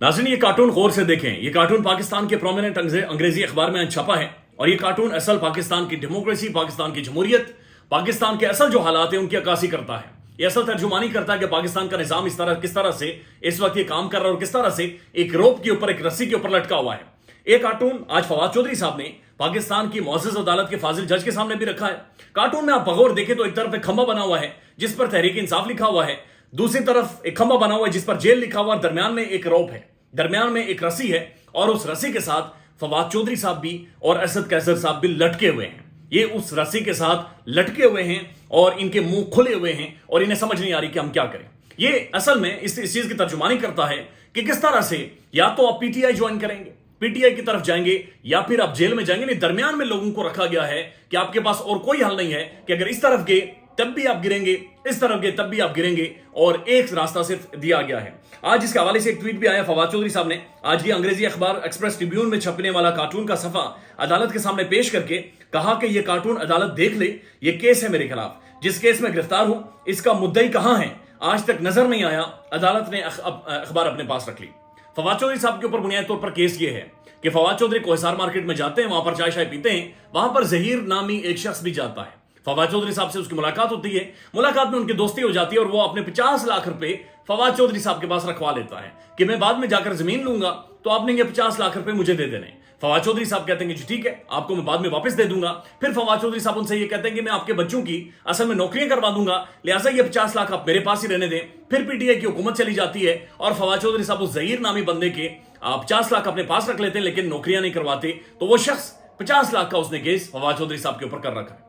नाज़रीन, ये कार्टून गौर से देखें। ये कार्टून पाकिस्तान के प्रोमिनेंट अंग्रेजी अखबार में छपा है और ये कार्टून असल पाकिस्तान की डेमोक्रेसी, पाकिस्तान की जमहूरियत, पाकिस्तान के असल जो हालात हैं उनकी अक्कासी करता है। ये असल तर्जुमानी करता है कि पाकिस्तान का निजाम किस तरह से इस वक्त ये काम कर रहा है और किस तरह से एक रोप के ऊपर, एक रस्सी के ऊपर लटका हुआ है। एक कार्टून आज फवाद चौधरी साहब ने पाकिस्तान की मुअज़्ज़ज़ अदालत के फाजिल जज के सामने भी रखा है। कार्टून में आप बगौर देखें तो एक तरफ एक खंबा बना हुआ है जिस पर तहरीक इंसाफ लिखा हुआ है, दूसरी तरफ एक खंबा बना हुआ है जिस पर जेल लिखा हुआ है, दरमियान में एक रोप है, दरमियान में एक रस्सी है और उस रस्सी के साथ फवाद चौधरी साहब भी और असद कैसर साहब भी लटके हुए हैं। ये उस रस्सी के साथ लटके हुए हैं और इनके मुंह खुले हुए हैं और इन्हें समझ नहीं आ रही कि हम क्या करें। ये असल में इस चीज की तर्जुमानी करता है कि किस तरह से या तो आप पीटीआई ज्वाइन करेंगे, पीटीआई की तरफ जाएंगे, या फिर आप जेल में जाएंगे। नहीं, दरमियान में लोगों को रखा गया है कि आपके पास और कोई हल नहीं है कि अगर इस तरफ गए तब भी आप गिरेंगे, इस तरफ गए तब भी आप गिरेंगे, और एक रास्ता सिर्फ दिया गया है। आज इसके हवाले से एक ट्वीट भी आया फवाद चौधरी साहब ने। आज ये अंग्रेजी अखबार एक्सप्रेस ट्रिब्यून में छपने वाला कार्टून का सफा अदालत के सामने पेश करके कहा कि यह कार्टून अदालत देख ले, ये केस है मेरे खिलाफ, जिस केस में गिरफ्तार हूं इसका मुद्दई कहां है आज तक नजर नहीं आया। अदालत ने अखबार अपने पास रख ली। फवाद चौधरी साहब के ऊपर बुनियादी तौर पर केस ये है कि फवाद चौधरी कोहिसार मार्केट में जाते हैं, वहां पर चाय पीते हैं, वहां पर जहीर नामी एक शख्स भी जाता है। फवाद चौधरी साहब से उसकी मुलाकात होती है, मुलाकात में उनकी दोस्ती हो जाती है और वो अपने 50 लाख रुपए फवाद चौधरी साहब के पास रखवा लेता है कि मैं बाद में जाकर जमीन लूंगा तो आपने ये 50 लाख रुपए मुझे दे देने। फवाद चौधरी साहब कहते हैं कि ठीक है, आपको मैं बाद में वापस दे दूंगा। फिर फवाद चौधरी साहब उनसे ये कहते हैं कि मैं आपके बच्चों की असल में नौकरियां करवा दूंगा, लिहाजा ये 50 लाख आप मेरे पास ही रहने दें। फिर पीटीआई की हुकूमत चली जाती है और फवाद चौधरी साहब उस जहीर नामी बंदे के 50 लाख अपने पास रख लेते हैं लेकिन नौकरियां नहीं करवाते। तो वो शख्स 50 लाख का उसने केस फवाद चौधरी साहब के ऊपर कर रखा है।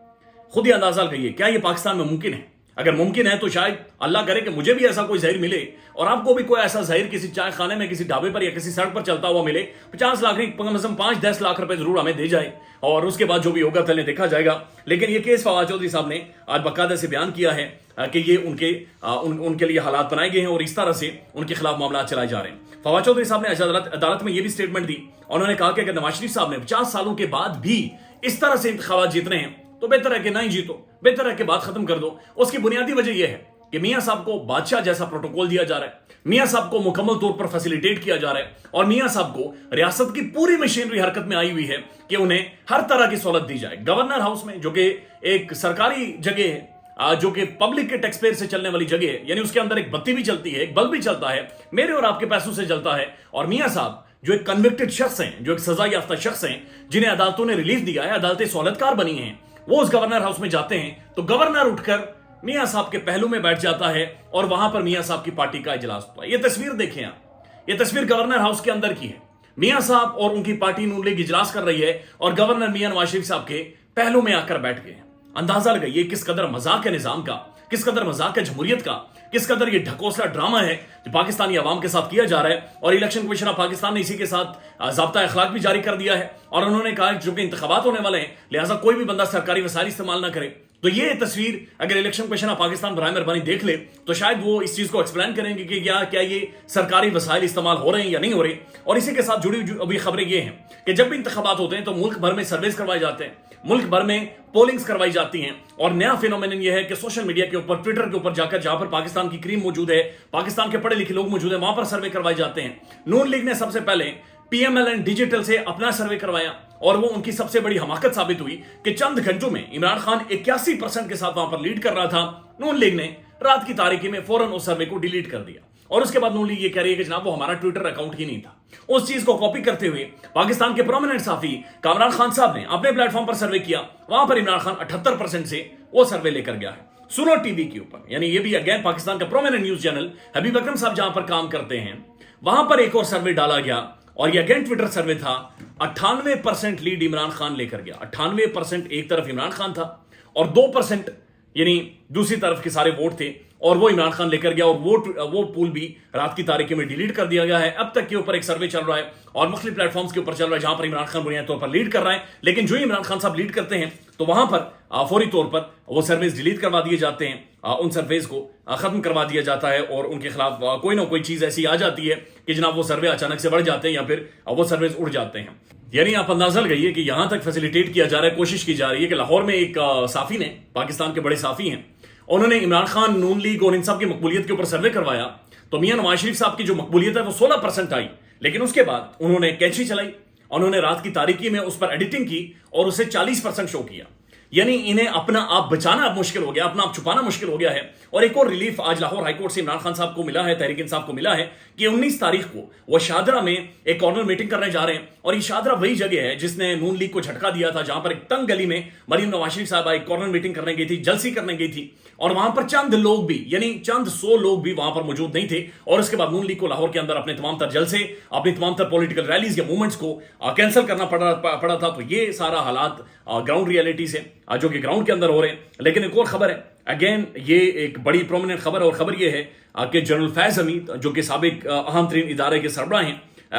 खुद ही अंदाजा लगाइए, क्या ये पाकिस्तान में मुमकिन है? अगर मुमकिन है तो शायद अल्लाह करे कि मुझे भी ऐसा कोई जहर मिले और आपको भी कोई ऐसा जहर किसी चाय खाने में, किसी ढाबे पर या किसी सड़क पर चलता हुआ मिले। 50 लाख नहीं, कम से कम 5-10 लाख रुपए जरूर हमें दे जाए और उसके बाद जो भी होगा तले देखा जाएगा। लेकिन ये केस फवाद चौधरी साहब ने आज बाकायदा से बयान किया है कि ये उनके लिए हालात बनाए गए हैं और इस तरह से उनके खिलाफ मामला चलाए जा रहे हैं। फवाद चौधरी साहब ने अदालत में यह भी स्टेटमेंट दी। उन्होंने कहा कि अगर नवाज शरीफ साहब ने 50 सालों के बाद भी इस तरह से इंतखाबात जीतने हैं तो बेहतर है कि नहीं जीतो, बेहतर है कि बात खत्म कर दो। उसकी बुनियादी वजह यह है कि मियां साहब को बादशाह जैसा प्रोटोकॉल दिया जा रहा है, मियां साहब को मुकम्मल तौर पर फैसिलिटेट किया जा रहा है और मियां साहब को रियासत की पूरी मशीनरी हरकत में आई हुई है कि उन्हें हर तरह की सहूलत दी जाए। गवर्नर हाउस में, जो कि एक सरकारी जगह है, जो कि पब्लिक के टैक्स पेयर से चलने वाली जगह है, यानी उसके अंदर एक बत्ती भी चलती है, एक बल्ब भी चलता है, मेरे और आपके पैसों से चलता है। और मियां साहब जो एक कन्विक्टेड शख्स हैं, जो एक सजा याफ्ता शख्स हैं, जिन्हें अदालतों ने रिलीफ दिया है, अदालतें सहूलतकार बनी हैं, वो उस गवर्नर हाउस में जाते हैं तो गवर्नर उठकर मियां साहब के पहलू में बैठ जाता है और वहां पर मियां साहब की पार्टी का इजलास होता है। ये तस्वीर देखें आप, ये तस्वीर गवर्नर हाउस के अंदर की है। मियां साहब और उनकी पार्टी नून लीग इजलास कर रही है और गवर्नर मियां नवाज शरीफ साहब के पहलू में आकर बैठ गए। अंदाजा लगाइए किस कदर मजाक है निजाम का, किस कदर मजाक है जमहूरियत का, किस कदर ये ढकोसला ड्रामा है जो पाकिस्तानी अवाम के साथ किया जा रहा है। और इलेक्शन कमीशन ऑफ पाकिस्तान ने इसी के साथ ज़ाब्ता अखलाक भी जारी कर दिया है और उन्होंने कहा कि चूंकि इंतखाबात होने वाले हैं लिहाजा कोई भी बंदा सरकारी वसाइल इस्तेमाल ना करे। तो ये तस्वीर अगर इलेक्शन कमीशन ऑफ पाकिस्तान बराए मेहरबानी देख ले तो शायद वो इस चीज को एक्सप्लेन करेंगे कि क्या ये सरकारी वसाइल इस्तेमाल हो रहे हैं या नहीं हो रहे। और इसी के साथ जुड़ी अभी खबरें ये हैं कि जब भी इंतखाबात होते हैं तो मुल्क भर में सर्वेस करवाए जाते हैं, मुल्क भर में पोलिंग्स करवाई जाती हैं। और नया फिनोमेनन यह है कि सोशल मीडिया के ऊपर, ट्विटर के ऊपर जाकर जहां पर पाकिस्तान की क्रीम मौजूद है, पाकिस्तान के पढ़े लिखे लोग मौजूद है, वहां पर सर्वे करवाए जाते हैं। नून लीग ने सबसे पहले PMLN डिजिटल से अपना सर्वे करवाया और वो उनकी सबसे बड़ी हमाकत साबित हुई कि चंद घंटों में इमरान खान 81% के साथ वहां पर लीड कर रहा था। नून लीग ने रात की तारीकी में फौरन उस सर्वे को डिलीट कर दिया और उसके बाद नून लीग ये कह रही है कि जनाब वो हमारा ट्विटर अकाउंट ही नहीं था। उस चीज को कॉपी करते हुए पाकिस्तान के प्रोमिनेंट साफी कामरान खान साहब ने अपने प्लेटफॉर्म पर सर्वे किया, वहां पर इमरान खान 78% से वो सर्वे लेकर गया है। सुनो टीवी के ऊपर, यानी ये भी अगेन पाकिस्तान का प्रोमिनेंट न्यूज चैनल हबीब अकरम साहब जहां पर काम करते हैं, वहां पर एक और सर्वे डाला गया और ये अगेन ट्विटर सर्वे था। 98% लीड इमरान खान लेकर गया। 98% एक तरफ इमरान खान था और 2% यानी दूसरी तरफ के सारे वोट थे और वो इमरान खान लेकर गया और वो पूल भी रात की तारीखी में डिलीट कर दिया गया है। अब तक के ऊपर एक सर्वे चल रहा है और मुख्तलिफ प्लेटफॉर्म्स के ऊपर चल रहा है जहां पर इमरान खान बुनियादी तौर पर लीड कर रहा है। लेकिन जो ही इमरान खान साहब लीड करते हैं तो वहां पर फौरी तौर पर वो सर्वेस डिलीट करवा दिए जाते हैं, उन सर्वेस को खत्म करवा दिया जाता है और उनके खिलाफ कोई ना कोई चीज ऐसी आ जाती है कि जनाब वो सर्वे अचानक से बढ़ जाते हैं या फिर वो सर्वेस उड़ जाते हैं। यानी आप अंदाजा लगाइए कि यहां तक फैसिलिटेट किया जा रहा है, कोशिश की जा रही है कि लाहौर में एक साफी ने, पाकिस्तान के बड़े साफी हैं, उन्होंने इमरान खान, नून लीग और इन सब की मकबूलियत के ऊपर सर्वे करवाया تو میاں نواز شریف صاحب کی جو مقبولیت ہے وہ 16% آئی، لیکن اس کے بعد انہوں نے کینچی چلائی، انہوں نے رات کی تاریکی میں اس پر ایڈیٹنگ کی اور اسے 40% شو کیا. یعنی انہیں اپنا آپ بچانا اب مشکل ہو گیا، اپنا آپ چھپانا مشکل ہو گیا ہے. اور ایک اور ریلیف آج لاہور ہائی کورٹ سے عمران خان صاحب کو ملا ہے، تحریک انصاف کو ملا ہے کہ 19 تاریخ کو وہ شاہدرہ میں ایک کارنر میٹنگ کرنے جا رہے ہیں. اور یہ شاہدرہ وہی جگہ ہے جس نے نون لیگ کو جھٹکا دیا تھا، جہاں پر ایک تنگ گلی میں مریم نواز شریف صاحب ایک کارنر میٹنگ کرنے گئی تھی، جلسی کرنے گئی تھی، اور وہاں پر چند لوگ بھی، یعنی چند 100 لوگ بھی وہاں پر موجود نہیں تھے. اور اس کے بعد نون لیگ کو لاہور کے اندر اپنے تمام تر جلسے، اپنی تمام تر پولیٹیکل ریلیز یا موومنٹس کو کینسل کرنا پڑا تھا. تو یہ سارا حالات گراؤنڈ ریئلٹیز ہیں جو کہ گراؤنڈ کے اندر ہو رہے ہیں. لیکن ایک اور خبر ہے، اگین یہ ایک بڑی پرومیننٹ خبر ہے، اور خبر یہ ہے کہ جنرل فیض حمید جو کہ سابق اہم ترین ادارے کے سربراہ ہیں،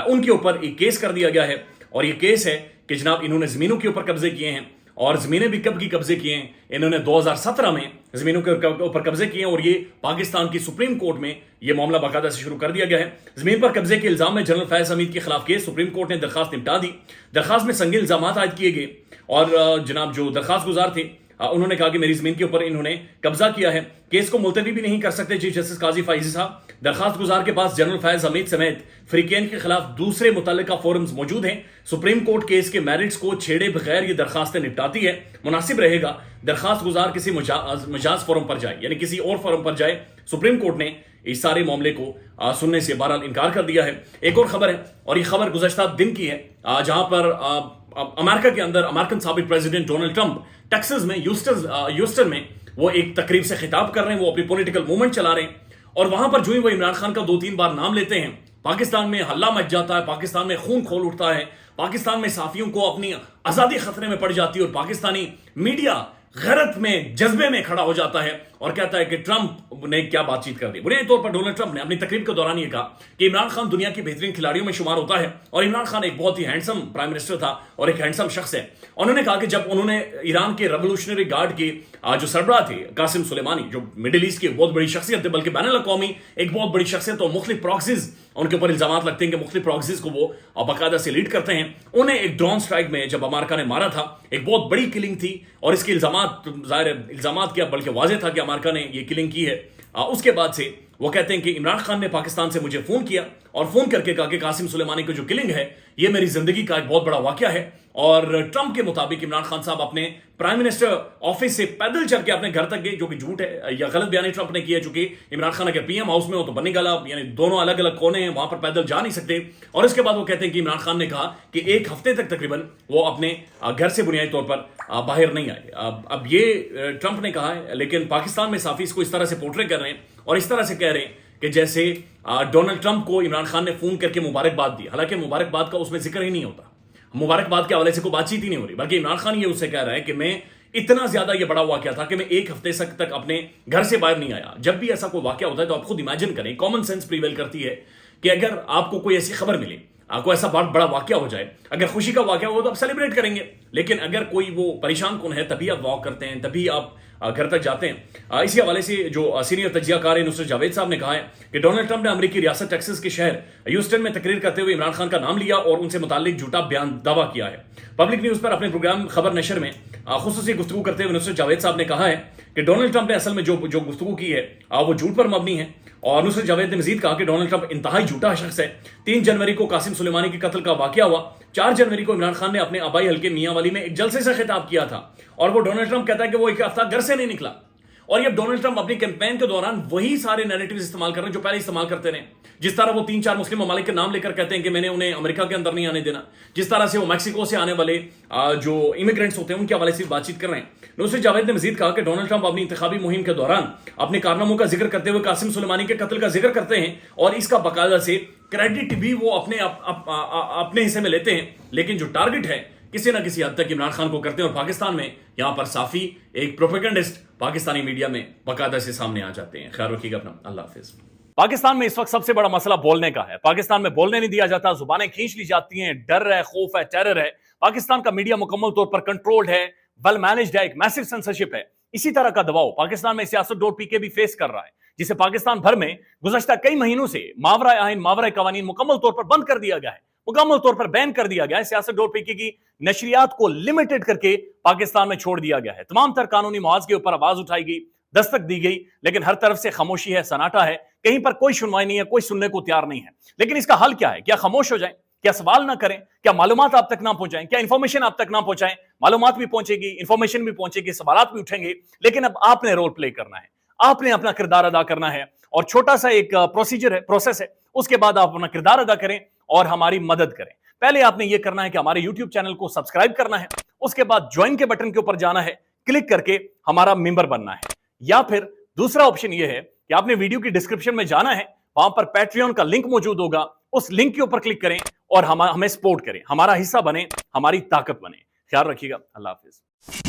ان کے اوپر ایک کیس کر دیا گیا ہے. اور یہ کیس ہے کہ جناب انہوں نے زمینوں کے اوپر قبضے کیے ہیں، اور زمینیں بھی کب کی قبضے کیے ہیں، انہوں نے 2017 میں زمینوں کے اوپر قبضے کیے ہیں. اور یہ پاکستان کی سپریم کورٹ میں یہ معاملہ باقاعدہ سے شروع کر دیا گیا ہے. زمین پر قبضے کے الزام میں جنرل فیض حمید کے خلاف کیس، سپریم کورٹ نے درخواست نمٹا دی. درخواست میں سنگین الزامات عائد کیے گئے، اور جناب جو درخواست گزار تھے انہوں نے کہا کہ میری زمین کے اوپر انہوں نے قبضہ کیا ہے، کیس کو ملتوی بھی نہیں کر سکتے. چیف جسٹس قاضی فائزی صاحب، درخواست گزار کے پاس جنرل فیض حمید سمیت فریقین کے خلاف دوسرے متعلقہ فورمز موجود ہیں. سپریم کورٹ کیس کے میرٹس کو چھیڑے بغیر یہ درخواستیں نپٹاتی ہے. مناسب رہے گا درخواست گزار کسی مجاز فورم پر جائے، یعنی کسی اور فورم پر جائے. سپریم کورٹ نے اس سارے معاملے کو سننے سے بہرحال انکار کر دیا ہے. ایک اور خبر ہے، اور یہ خبر گزشتہ دن کی ہے، جہاں پر امریکہ کے اندر امریکن سابق پریزیڈنٹ ڈونلڈ ٹرمپ ٹیکساس میں ہیوسٹن میں وہ ایک تقریب سے خطاب کر رہے ہیں، وہ اپنی پولیٹیکل موومنٹ چلا رہے ہیں. اور وہاں پر جو ہی وہ عمران خان کا 2-3 بار نام لیتے ہیں، پاکستان میں ہلہ مچ جاتا ہے، پاکستان میں خون کھول اٹھتا ہے، پاکستان میں صحافیوں کو اپنی آزادی خطرے میں پڑ جاتی ہے، اور پاکستانی میڈیا غیرت میں، جذبے میں کھڑا ہو جاتا ہے اور کہتا ہے کہ ٹرمپ نے کیا بات چیت کر دی. بنیادی طور پر ڈونلڈ ٹرمپ نے اپنی تقریب کے دوران یہ کہا کہ عمران خان دنیا کی بہترین کھلاڑیوں میں شمار ہوتا ہے، اور عمران خان ایک بہت ہی ہینڈسم پرائم منسٹر تھا اور ایک ہینڈسم شخص ہے. انہوں نے کہا کہ جب انہوں نے ایران کے ریولوشنری گارڈ کے جو سربراہ تھے قاسم سلیمانی، جو مڈل ایسٹ کی ایک بہت بڑی شخصیت ہے، بلکہ بین الاقوامی ایک بہت بڑی شخصیت، اور مختلف پراکسیز ان کے اوپر الزامات لگتے ہیں کہ مختلف پراکسیز کو وہ باقاعدہ سے لیڈ کرتے ہیں. انہیں ایک ڈرون سٹرائک میں جب امریکہ نے مارا تھا، ایک بہت بڑی کلنگ تھی، اور اس کے الزامات کیا بلکہ واضح تھا کہ امریکہ نے یہ کلنگ کی ہے. اس کے بعد سے وہ کہتے ہیں کہ عمران خان نے پاکستان سے مجھے فون کیا اور فون کر کے کہا کہ قاسم سلیمانی کی جو کلنگ ہے یہ میری زندگی کا ایک بہت بڑا واقعہ ہے. اور ٹرمپ کے مطابق عمران خان صاحب اپنے پرائم منسٹر آفس سے پیدل چل کے اپنے گھر تک گئے، جو کہ جھوٹ ہے یا غلط بیانی ٹرمپ نے کیا ہے، چونکہ عمران خان اگر پی ایم ہاؤس میں ہو تو بنی گلا، یعنی دونوں الگ الگ کونے ہیں، وہاں پر پیدل جا نہیں سکتے. اور اس کے بعد وہ کہتے ہیں کہ عمران خان نے کہا کہ ایک ہفتے تک تقریباً وہ اپنے گھر سے بنیادی طور پر باہر نہیں آئے. اب یہ ٹرمپ نے کہا ہے، لیکن پاکستان میں صحافی اس کو اس طرح سے پورٹرے کر رہے ہیں اور اس طرح سے کہہ رہے ہیں کہ جیسے ڈونلڈ ٹرمپ کو عمران خان نے فون کر کے مبارکباد دی، حالانکہ مبارکباد کا اس میں ذکر ہی نہیں ہوتا، مبارکباد کے حوالے سے کوئی بات چیت ہی نہیں ہو رہی، بلکہ عمران خان یہ اسے کہہ رہا ہے کہ میں اتنا زیادہ یہ بڑا واقعہ تھا کہ میں ایک ہفتے تک اپنے گھر سے باہر نہیں آیا. جب بھی ایسا کوئی واقعہ ہوتا ہے تو آپ خود امیجن کریں، کامن سینس پریویل کرتی ہے کہ اگر آپ کو کوئی ایسی خبر ملے، آپ کو ایسا بڑا واقعہ ہو جائے، اگر خوشی کا واقعہ ہو تو آپ سیلیبریٹ کریں گے، لیکن اگر کوئی وہ پریشان کن ہے تبھی آپ واک کرتے ہیں، تبھی آپ گھر تک جاتے ہیں. اسی حوالے سے جو سینئر تجزیہ کار نصرت جاوید صاحب نے کہا ہے کہ ڈونلڈ ٹرمپ نے امریکی ریاست ٹیکساس کے شہر ہیوسٹن میں تقریر کرتے ہوئے عمران خان کا نام لیا اور ان سے متعلق جھوٹا دعویٰ کیا ہے. پبلک نیوز پر اپنے پروگرام خبر نشر میں خصوصی گفتگو کرتے ہوئے نصرت جاوید صاحب نے کہا ہے کہ ڈونلڈ ٹرمپ نے اصل میں جو گفتگو کی ہے وہ جھوٹ پر مبنی ہے. اور نصرت جاوید نے مزید کہا کہ ڈونلڈ ٹرمپ انتہائی جھوٹا شخص ہے. 3 جنوری کو قاسم سلیمانی کے قتل کا واقعہ ہوا. 4 جنوری کو عمران خان نے اپنے آبائی حلقے میاں والی میں ایک جلسے سے خطاب کیا تھا، اور وہ ڈونلڈ ٹرمپ کہتا ہے کہ وہ ایک ہفتہ گھر سے نہیں نکلا. اور یہ ڈونلڈ ٹرمپ اپنی کیمپین کے دوران وہی سارے نیریٹیوز استعمال کر رہے ہیں جو پہلے استعمال کرتے رہے. جس طرح وہ 3-4 مسلم ممالک کے نام لے کر کہتے ہیں کہ میں نے انہیں امریکہ کے اندر نہیں آنے دینا، جس طرح سے وہ میکسیکو سے آنے والے جو امیگرینٹس ہوتے ہیں ان کے حوالے سے بات چیت کر رہے ہیں. نصرت جاوید نے مزید کہا کہ ڈونلڈ ٹرمپ اپنی انتخابی مہم کے دوران اپنے کارناموں کا ذکر کرتے ہوئے قاسم سلیمانی کے قتل کا ذکر کرتے ہیں، اور اس کا باقاعدہ سے کریڈٹ بھی وہ اپنے حصے میں لیتے ہیں، لیکن جو ٹارگٹ ہے کسی نہ کسی حد تک عمران خان کو کرتے ہیں. اور پاکستان میں یہاں پر صافی ایک پروپیگنڈسٹ پاکستانی میڈیا میں باقاعدہ سے سامنے آ جاتے ہیں. خیال رکھیے گا اپنا. اللہ حافظ. پاکستان میں اس وقت سب سے بڑا مسئلہ بولنے کا ہے. پاکستان میں بولنے نہیں دیا جاتا، زبانیں کھینچ لی جاتی ہیں، ڈر ہے، خوف ہے، ٹیرر ہے. پاکستان کا میڈیا مکمل طور پر کنٹرولڈ ہے، ویل مینجڈ ہے، ایک میسو سینسرشپ ہے. اسی طرح کا دباؤ پاکستان میں سیاست.pk بھی فیس کر رہا ہے، جسے پاکستان بھر میں گزشتہ کئی مہینوں سے ماورائے آئین، ماورائے قوانین مکمل طور پر بند کر دیا گیا ہے، مکمل طور پر بین کر دیا گیا ہے. سیاست.pk کی نشریات کو لمیٹڈ کر کے پاکستان میں چھوڑ دیا گیا ہے. تمام تر قانونی محاذ کے اوپر آواز اٹھائی گئی، दस्तक दी गई, लेकिन हर तरफ से खामोशी है, सन्नाटा है, कहीं पर कोई सुनवाई नहीं है, कोई सुनने को तैयार नहीं है। लेकिन इसका हल क्या है? क्या खामोश हो जाएं? क्या सवाल ना करें? क्या मालूमात आप तक ना पहुंचाएं? क्या इंफॉर्मेशन आप तक ना पहुंचाएं? मालूमात भी पहुंचेगी, इंफॉर्मेशन भी पहुंचेगी, सवालात भी उठेंगे, लेकिन अब आपने रोल प्ले करना है, आपने अपना किरदार अदा करना है। और छोटा सा एक प्रोसीजर है, प्रोसेस है, उसके बाद आप अपना किरदार अदा करें और हमारी मदद करें। पहले आपने ये करना है कि हमारे यूट्यूब चैनल को सब्सक्राइब करना है, उसके बाद ज्वाइन के बटन के ऊपर जाना है, क्लिक करके हमारा मेंबर बनना है। या फिर दूसरा ऑप्शन यह है कि आपने वीडियो की डिस्क्रिप्शन में जाना है, वहां पर पैट्रियन का लिंक मौजूद होगा, उस लिंक के ऊपर क्लिक करें और हमें सपोर्ट करें, हमारा हिस्सा बने, हमारी ताकत बने। ख्याल रखिएगा। अल्लाह हाफिज।